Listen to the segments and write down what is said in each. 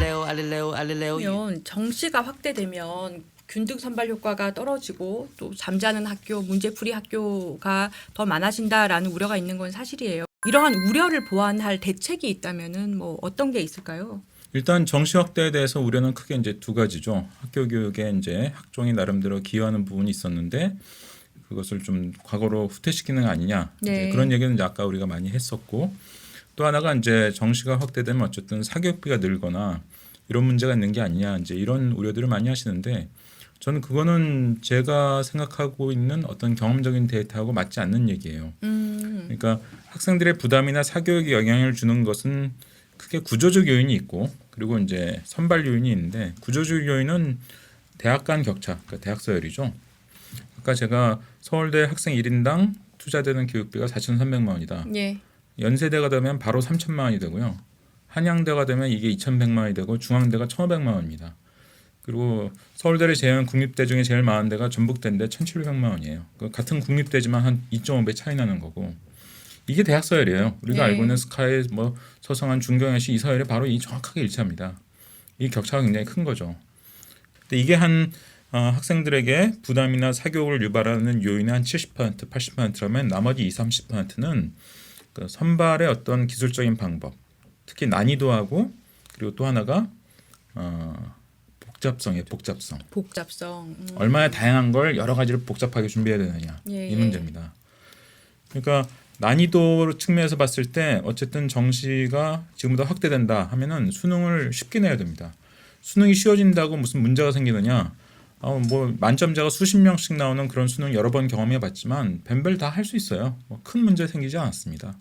그러면 정시가 확대되면 균등 선발 효과가 떨어지고 또 잠자는 학교, 문제풀이 학교가 더 많아진다라는 우려가 있는 건 사실이에요. 이러한 우려를 보완할 대책이 있다면은 뭐 어떤 게 있을까요? 일단 정시 확대에 대해서 우려는 크게 이제 두 가지죠. 학교 교육에 이제 학종이 나름대로 기여하는 부분이 있었는데 그것을 좀 과거로 후퇴시키는 거 아니냐. 네. 이제 그런 얘기는 이제 아까 우리가 많이 했었고 또 하나가 이제 정시가 확대되면 어쨌든 사교육비가 늘거나 이런 문제가 있는 게 아니냐. 이제 이런 우려들을 많이 하시는데 저는 그거는 제가 생각하고 있는 어떤 경험적인 데이터하고 맞지 않는 얘기예요. 그러니까 학생들의 부담이나 사교육에 영향을 주는 것은 크게 구조적 요인이 있고 그리고 이제 선발 요인이 있는데 구조적 요인은 대학 간 격차, 그러니까 대학 서열이죠. 아까 제가 서울대 학생 1인당 투자되는 교육비가 4,300만 원이다. 예. 연세대가 되면 바로 3,000만 원이 되고요. 한양대가 되면 이게 2,100만 원이 되고 중앙대가 1,500만 원입니다. 그리고 서울대를 제외한 국립대 중에 제일 많은 데가 전북대인데 1,700만 원이에요. 같은 국립대지만 한 2.5배 차이 나는 거고 이게 대학 서열이에요. 우리가 네. 알고 있는 스카이, 뭐 서성한, 중경외시 이 서열이 바로 이 정확하게 일치합니다. 이 격차가 굉장히 큰 거죠. 근데 이게 한 학생들에게 부담이나 사교육을 유발하는 요인의 한 70%, 80%라면 나머지 20, 30%는 그 선발의 어떤 기술적인 방법, 특히 난이도하고 그리고 또 하나가 복잡성이에요. 복잡성. 얼마나 다양한 걸 여러 가지를 복잡하게 준비해야 되느냐 예, 이 문제입니다. 그러니까 난이도 측면에서 봤을 때 어쨌든 정시가 지금보다 확대된다 하면은 수능을 쉽게 내야 됩니다. 수능이 쉬워진다고 무슨 문제가 생기느냐? 뭐 만점자가 수십 명씩 나오는 그런 수능 여러 번 경험해봤지만 뱀별 다 할 수 있어요. 뭐 큰 문제 생기지 않았습니다.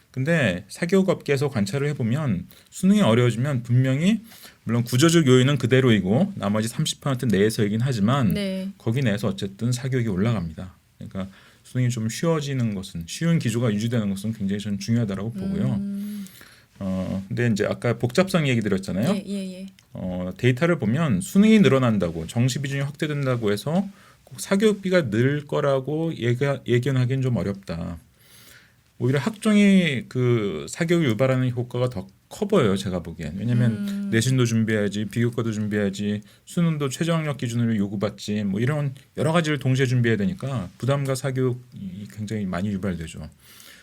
근데 사교육업계에서 관찰을 해보면 수능이 어려워지면 분명히 물론 구조적 요인은 그대로이고 나머지 30% 내에서이긴 하지만 네. 거기 내에서 어쨌든 사교육이 올라갑니다. 그러니까 수능이 좀 쉬워지는 것은 쉬운 기조가 유지되는 것은 굉장히 전 중요하다고 보고요. 근데 이제 아까 복잡성 얘기 드렸잖아요. 예. 데이터를 보면 수능이 늘어난다고 정시 비중이 확대된다고 해서 꼭 사교육비가 늘 거라고 예견하기는 좀 어렵다. 오히려 학종이 그 사교육을 유발하는 효과가 더 커 보여요. 제가 보기엔. 왜냐하면 내신도 준비해야지, 비교과도 준비해야지, 수능도 최저학력 기준으로 요구받지, 뭐 이런 여러 가지를 동시에 준비해야 되니까 부담과 사교육이 굉장히 많이 유발되죠.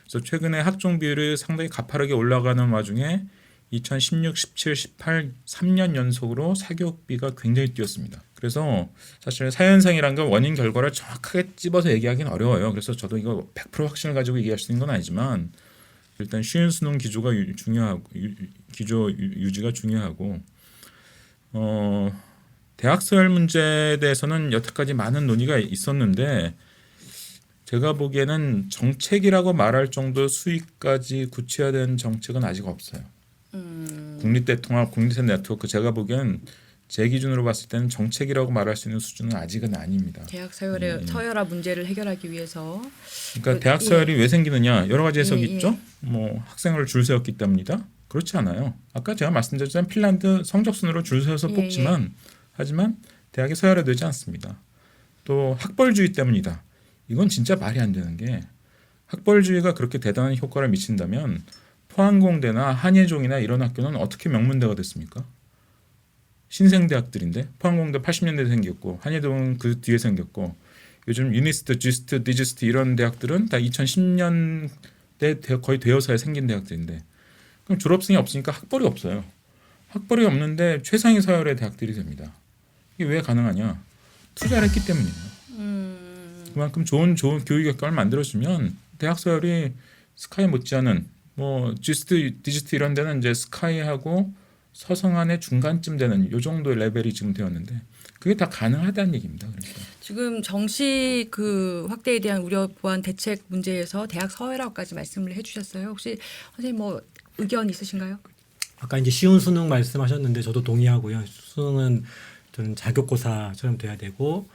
그래서 최근에 학종 비율이 상당히 가파르게 올라가는 와중에 2016, 17, 18 3년 연속으로 사교육비가 굉장히 뛰었습니다. 그래서 사실 사현상이라는 건 원인 결과를 정확하게 찝어서 얘기하기는 어려워요. 그래서 저도 이거 100% 확신을 가지고 얘기할 수 있는 건 아니지만 일단 쉬운 수능 기조가 중요하고 기조 유지가 중요하고 대학 서열 문제에 대해서는 여태까지 많은 논의가 있었는데 제가 보기에는 정책이라고 말할 정도 수익까지 구체화된 정책은 아직 없어요. 국립대 통합, 국립대 네트워크 제가 보기엔 제 기준으로 봤을 때는 정책이라고 말할 수 있는 수준은 아직은 아닙니다. 대학 서열화 문제를 해결하기 위해서. 그러니까 대학 서열이 왜 생기느냐 여러 가지 해석이 예. 있죠. 뭐 학생을 줄 세웠기 때문이다. 그렇지 않아요. 아까 제가 말씀드렸지만 핀란드 성적 순으로 줄 세워서 뽑지만 하지만 대학이 서열화되지 않습니다. 또 학벌주의 때문이다. 이건 진짜 말이 안 되는 게 학벌주의가 그렇게 대단한 효과를 미친다면 포항공대나 한예종이나 이런 학교는 어떻게 명문대가 됐습니까? 신생대학들인데 포항공대 80년대에 생겼고 한예종은 그 뒤에 생겼고 요즘 유니스트, 지스트, 디지스트 이런 대학들은 다 2010년대 거의 대여사에 생긴 대학들인데 그럼 졸업생이 없으니까 학벌이 없어요. 학벌이 없는데 최상위 서열의 대학들이 됩니다. 이게 왜 가능하냐? 투자를 했기 때문이에요. 그만큼 좋은 교육 결과를 만들어주면 대학 서열이 스카이 못지않은 뭐 지스트, 디지트 이런 데는 이제 스카이하고 서성한의 중간쯤 되는 요 정도의 레벨이 지금 되었는데 그게 다 가능하다는 얘기입니다. 그러니까. 지금 정시 그 확대에 대한 우려 보완 대책 문제에서 대학 서열화까지 말씀을 해주셨어요. 혹시 선생님 뭐 의견 있으신가요? 아까 이제 쉬운 수능 말씀하셨는데 저도 동의하고요. 수능은 저는 자격고사처럼 돼야 되고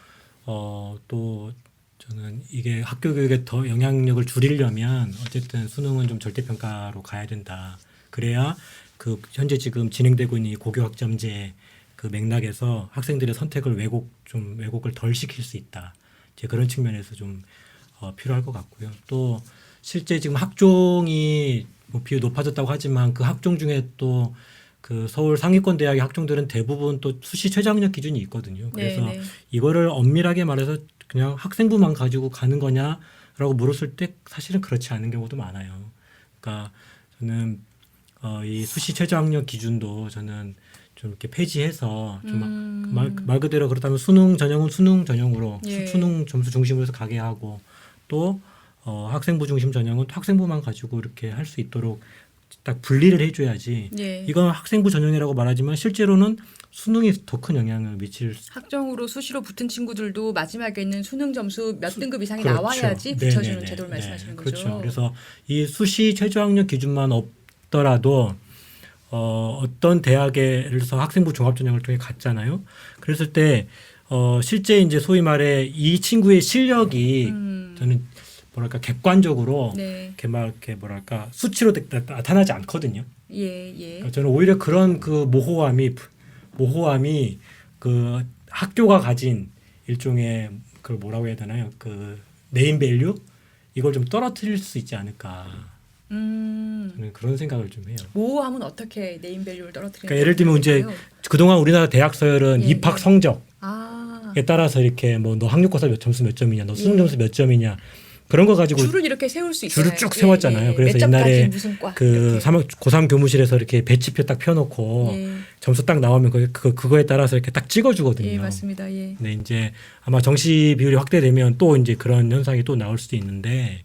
또 저는 이게 학교 교육에 더 영향력을 줄이려면 어쨌든 수능은 좀 절대평가로 가야 된다. 그래야 그 현재 지금 진행되고 있는 이 고교학점제 그 맥락에서 학생들의 선택을 왜곡을 덜 시킬 수 있다. 이제 그런 측면에서 좀 필요할 것 같고요. 또 실제 지금 학종이 뭐 비율 높아졌다고 하지만 그 학종 중에 또 그 서울 상위권 대학의 학종들은 대부분 또 수시 최저학력 기준이 있거든요. 그래서 네, 네. 이거를 엄밀하게 말해서 그냥 학생부만 가지고 가는 거냐라고 물었을 때 사실은 그렇지 않은 경우도 많아요. 그러니까 저는 이 수시 최저학력 기준도 저는 좀 이렇게 폐지해서 좀 말 그대로 그렇다면 수능 전형은 수능 전형으로 예. 수능 점수 중심으로 해서 가게 하고 또 학생부 중심 전형은 학생부만 가지고 이렇게 할 수 있도록 딱 분리를 해줘야지. 예. 이건 학생부 전형이라고 말하지만 실제로는 수능이 더 큰 영향을 미칠 학종으로 수시로 붙은 친구들도 마지막에는 수능 점수 몇 등급 이상이 그렇죠. 나와야지 네네네. 붙여주는 제도를 말씀하시는 거죠. 그렇죠. 그래서 이 수시 최저학력 기준만 없더라도 어떤 대학에 예를 들어서 학생부 종합전형을 통해 갔잖아요. 그랬을 때 실제 이제 소위 말해 이 친구의 실력이 저는 뭐랄까 객관적으로 네. 이렇게 뭐랄까 수치로 나타나지 않거든요. 예, 예. 그러니까 저는 오히려 그런 그 모호함이 그 학교가 가진 일종의 그 뭐라고 해야 되나요? 그 네임 밸류 이걸 좀 떨어뜨릴 수 있지 않을까. 저는 그런 생각을 좀 해요. 모호함은 어떻게 네임밸류를 떨어뜨리는 그러니까 예를 들면 이제 건가요? 그동안 우리나라 대학 서열은 예, 입학 예. 성적에 아, 따라서 이렇게 뭐 너 학력고사 점수 몇 점이냐, 너 수능 예. 점수 몇 점이냐 그런 거 가지고 줄을 이렇게 세울 수 있잖아요. 줄을 쭉 세웠잖아요. 그래서 몇 점까지 옛날에 무슨 과 그 이렇게. 고3 교무실에서 이렇게 배치표 딱 펴놓고 예. 점수 딱 나오면 그거에 따라서 이렇게 딱 찍어주거든요. 예, 맞습니다. 예. 네, 이제 아마 정시 비율이 확대되면 또 이제 그런 현상이 또 나올 수도 있는데,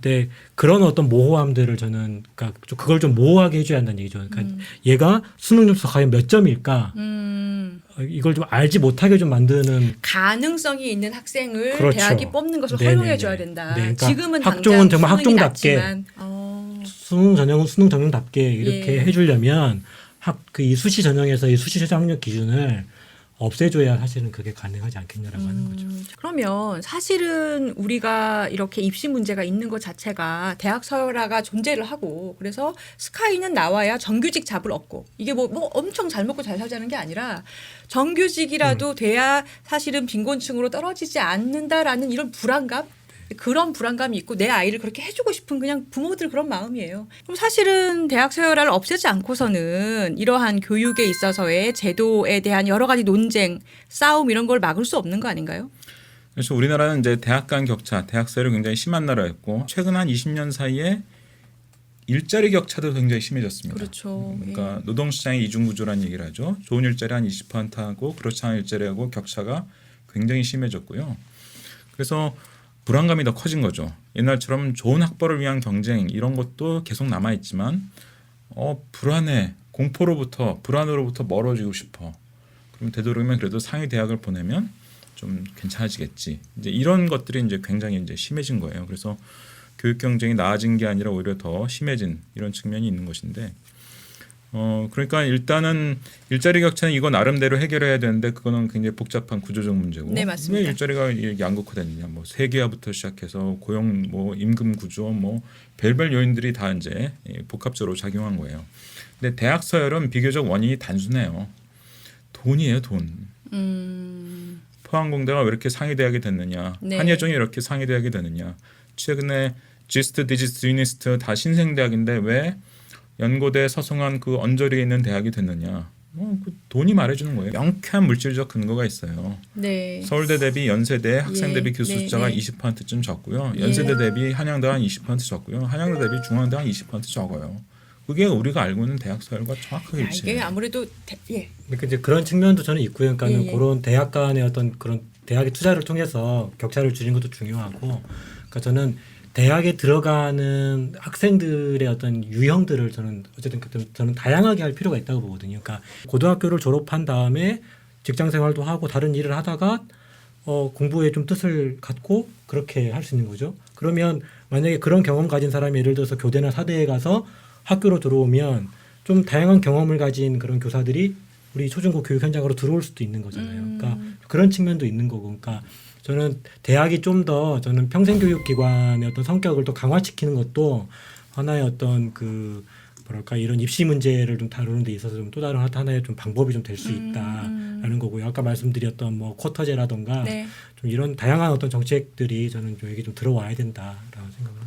근데 그런 어떤 모호함들을 저는 그러니까 그걸 좀 모호하게 해줘야 한다는 얘기죠. 그러니까 얘가 수능 점수 과연 몇 점일까? 이걸 좀 알지 못하게 좀 만드는 가능성이 있는 학생을 그렇죠. 대학이 뽑는 것을 네네네. 허용해 줘야 된다. 네, 그러니까 지금은 학종은 당장 정말 수능이 학종답게 낮지만, 수능 전형은 수능 전형답게 이렇게 예. 해주려면 이 수시 전형에서 이 수시 최저학력 기준을 없애줘야 사실은 그게 가능하지 않겠냐라고 하는 거죠. 그러면 사실은 우리가 이렇게 입시 문제가 있는 것 자체가 대학 서열화가 존재를 하고 그래서 스카이는 나와야 정규직 잡을 얻고 이게 뭐 엄청 잘 먹고 잘 살자는 게 아니라 정규직이라도 돼야 사실은 빈곤층으로 떨어지지 않는다라는 이런 불안감 그런 불안감이 있고 내 아이를 그렇게 해주고 싶은 그냥 부모들 그런 마음이에요. 그럼 사실은 대학 서열화를 없애지 않고서는 이러한 교육에 있어서의 제도에 대한 여러 가지 논쟁, 싸움 이런 걸 막을 수 없는 거 아닌가요? 그래서 우리나라는 이제 대학 간 격차, 대학 서열이 굉장히 심한 나라였고 최근 한 20년 사이에 일자리 격차도 굉장히 심해졌습니다. 그렇죠. 그러니까 노동시장의 이중구조라는 얘기를 하죠. 좋은 일자리 한 20%하고 그렇지 않은 일자리하고 격차가 굉장히 심해졌고요. 그래서 불안감이 더 커진 거죠. 옛날처럼 좋은 학벌을 위한 경쟁 이런 것도 계속 남아 있지만 불안해, 불안으로부터 멀어지고 싶어. 그럼 되도록이면 그래도 상위 대학을 보내면 좀 괜찮아지겠지. 이제 이런 것들이 이제 굉장히 이제 심해진 거예요. 그래서 교육 경쟁이 나아진 게 아니라 오히려 더 심해진 이런 측면이 있는 것인데. 그러니까 일단은 일자리 격차는 이거 나름대로 해결해야 되는데 그거는 굉장히 복잡한 구조적 문제고. 네, 맞습니다. 왜 일자리가 양극화됐느냐? 뭐 세계화부터 시작해서 고용, 뭐 임금 구조, 뭐 별별 요인들이 다 이제 복합적으로 작용한 거예요. 근데 대학 서열은 비교적 원인이 단순해요. 돈이에요, 돈. 포항공대가 왜 이렇게 상위 대학이 됐느냐? 네. 한예종이 이렇게 상위 대학이 됐느냐? 최근에 지스트, 디지스트, 유니스트 다 신생 대학인데 왜 연고대 서성한 그 언저리에 있는 대학이 됐느냐? 그 돈이 말해주는 거예요. 명쾌한 물질적 근거가 있어요. 네. 서울대 대비 연세대 학생 예. 대비 교수 네, 숫자가 네. 20%쯤 적고요. 예. 연세대 대비 한양대가 한 20% 적고요. 한양대 대비 중앙대 한 20% 적어요. 그게 우리가 알고 있는 대학 서열과 정확하게 야, 일치해요. 이게 아무래도 그러니까 이제 그런 측면도 저는 있고요. 그러니까는 예. 그런 대학 간의 어떤 그런 대학의 투자를 통해서 격차를 줄이는 것도 중요하고, 그러니까 저는 대학에 들어가는 학생들의 어떤 유형들을 저는 어쨌든 저는 다양하게 할 필요가 있다고 보거든요. 그러니까 고등학교를 졸업한 다음에 직장 생활도 하고 다른 일을 하다가 공부에 좀 뜻을 갖고 그렇게 할 수 있는 거죠. 그러면 만약에 그런 경험 가진 사람이 예를 들어서 교대나 사대에 가서 학교로 들어오면 좀 다양한 경험을 가진 그런 교사들이 우리 초중고 교육 현장으로 들어올 수도 있는 거잖아요. 그러니까 그런 측면도 있는 거고, 그러니까 저는 대학이 좀 더 저는 평생교육기관의 어떤 성격을 또 강화시키는 것도 하나의 어떤 그 뭐랄까 이런 입시 문제를 좀 다루는 데 있어서 좀 또 다른 하나의 좀 방법이 좀 될 수 있다라는 거고요. 아까 말씀드렸던 뭐 쿼터제라던가 네. 좀 이런 다양한 어떤 정책들이 저는 여기 좀 들어와야 된다라고 생각을